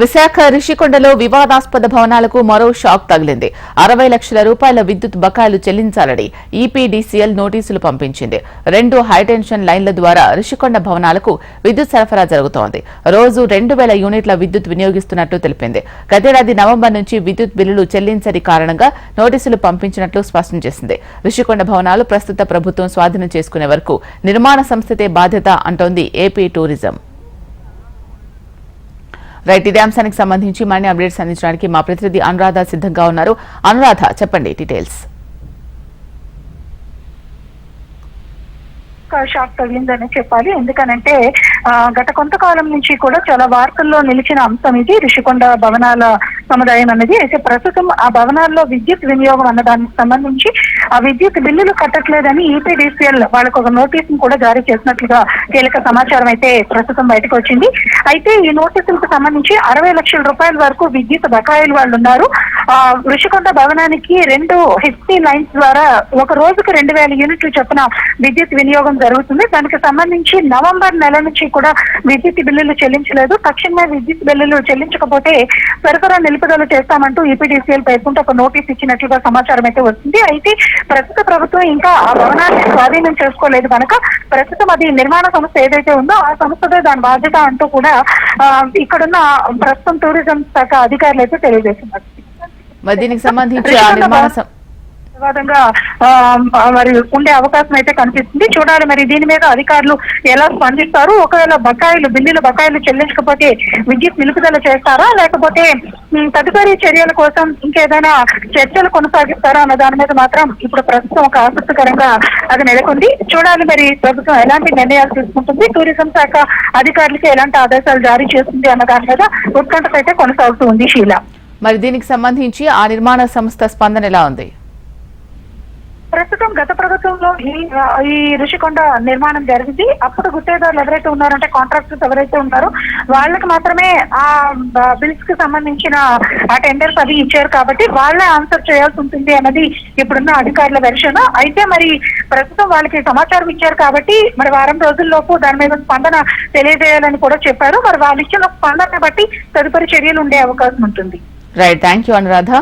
విశాఖ రిషికొండలో వివాదాస్పద భవనాలకు మరో షాక్ తగిలింది. 60 లక్షల రూపాయల విద్యుత్ బకాయిలు చెల్లించాలని ఈపీడీసీఎల్ నోటీసులు పంపించింది. 2 హైటెన్షన్ లైన్ల ద్వారా రిషికొండ భవనాలకు విద్యుత్ సరఫరా జరుగుతోంది. రోజు 2000 యూనిట్ల విద్యుత్ వినియోగిస్తున్నట్లు తెలిపింది. గతేడాది నవంబర్ నుంచి విద్యుత్ బిల్లులు చెల్లించని కారణంగా నోటీసులు పంపించినట్లు స్పష్టం చేసింది. రిషికొండ భవనాలు ప్రస్తుత ప్రభుత్వం స్వాధీనం చేసుకునే వరకు నిర్మాణ సంస్థతే బాధ్యత అంటోంది ఏపీ టూరిజం. రైట్, ఇదే అంశానికి సంబంధించి మరిన్ని అప్డేట్స్ అందించడానికి మా ప్రతినిధి అనురాధ సిద్ధంగా ఉన్నారు. అనురాధ, చెప్పండి డీటెయిల్స్. షాక్ తగిలిందని చెప్పాలి. ఎందుకనంటే గత కొంతకాలం నుంచి కూడా చాలా వార్తల్లో నిలిచిన అంశం ఇది రిషికొండ భవనాల సముదాయం అనేది. అయితే ప్రస్తుతం ఆ భవనాల్లో విద్యుత్ వినియోగం అన్న దానికి సంబంధించి ఆ విద్యుత్ బిల్లులు కట్టట్లేదని ఈపీడీసీఎల్ వాళ్ళకు ఒక నోటీసును కూడా జారీ చేసినట్లుగా కీలక సమాచారం అయితే ప్రస్తుతం బయటకు వచ్చింది. అయితే ఈ నోటీసులకు సంబంధించి 60 లక్షల రూపాయల వరకు విద్యుత్ బకాయిలు వాళ్ళు ఉన్నారు. రిషికొండ భవనానికి 2 హెచ్టీ లైన్స్ ద్వారా ఒక రోజుకు 2000 యూనిట్లు చొప్పున విద్యుత్ వినియోగం జరుగుతుంది. దానికి సంబంధించి నవంబర్ నెల నుంచి కూడా విద్యుత్ బిల్లులు చెల్లించలేదు. తక్షణమే విద్యుత్ బిల్లులు చెల్లించకపోతే సరఫరా నిలుపుదల చేస్తామంటూ ఈపీడీసీఎల్ పేర్కొంటూ ఒక నోటీస్ ఇచ్చినట్లుగా సమాచారం అయితే వస్తుంది. అయితే ప్రస్తుత ప్రభుత్వం ఇంకా ఆ భవనాన్ని స్వాధీనం చేసుకోలేదు కనుక ప్రస్తుతం అది నిర్మాణ సంస్థ ఏదైతే ఉందో ఆ సంస్థదే దాని బాధ్యత అంటూ కూడా ఇక్కడున్న ప్రస్తుతం టూరిజం శాఖ అధికారులు అయితే తెలియజేస్తున్నారు. దీనికి సంబంధించి వివాదంగా మరి ఉండే అవకాశం అయితే కనిపిస్తుంది. చూడాలి మరి దీని మీద అధికారులు ఎలా స్పందిస్తారు. ఒకవేళ బిల్లుల బకాయిలు చెల్లించకపోతే విద్యుత్ నిలుపుదల చేస్తారా, లేకపోతే తదుపరి చర్యల కోసం ఇంకేదైనా చర్చలు కొనసాగిస్తారా అన్న దాని మీద మాత్రం ఇప్పుడు ప్రస్తుతం ఒక ఆసక్తికరంగా అది నెలకొంది. చూడాలి మరి ప్రభుత్వం ఎలాంటి నిర్ణయాలు తీసుకుంటుంది, టూరిజం శాఖ అధికారులకి ఎలాంటి ఆదేశాలు జారీ చేస్తుంది అన్న దాని మీద ఉత్కంఠత అయితే కొనసాగుతూ ఉంది. షీలా, మరి దీనికి సంబంధించి ఆ నిర్మాణ సంస్థ స్పందన ఎలా ఉంది? ప్రస్తుతం గత ప్రభుత్వంలో ఈ రిషికొండ నిర్మాణం జరిగింది. అప్పుడు గుత్తేదారులు ఎవరైతే ఉన్నారంటే కాంట్రాక్టర్స్ ఎవరైతే ఉన్నారో వాళ్ళకి మాత్రమే ఆ బిల్స్ కి సంబంధించిన ఆ టెండర్స్ అవి ఇచ్చారు కాబట్టి వాళ్ళే ఆన్సర్ చేయాల్సి ఉంటుంది అన్నది ఇప్పుడున్న అధికారుల వెర్షన్. అయితే మరి ప్రస్తుతం వాళ్ళకి సమాచారం ఇచ్చారు కాబట్టి మరి వారం రోజుల్లోపు దాని మీద స్పందన తెలియజేయాలని కూడా చెప్పారు. మరి వాళ్ళు ఇచ్చిన స్పందన బట్టి తదుపరి చర్యలు ఉండే అవకాశం ఉంటుంది. Right, thank you Anuradha.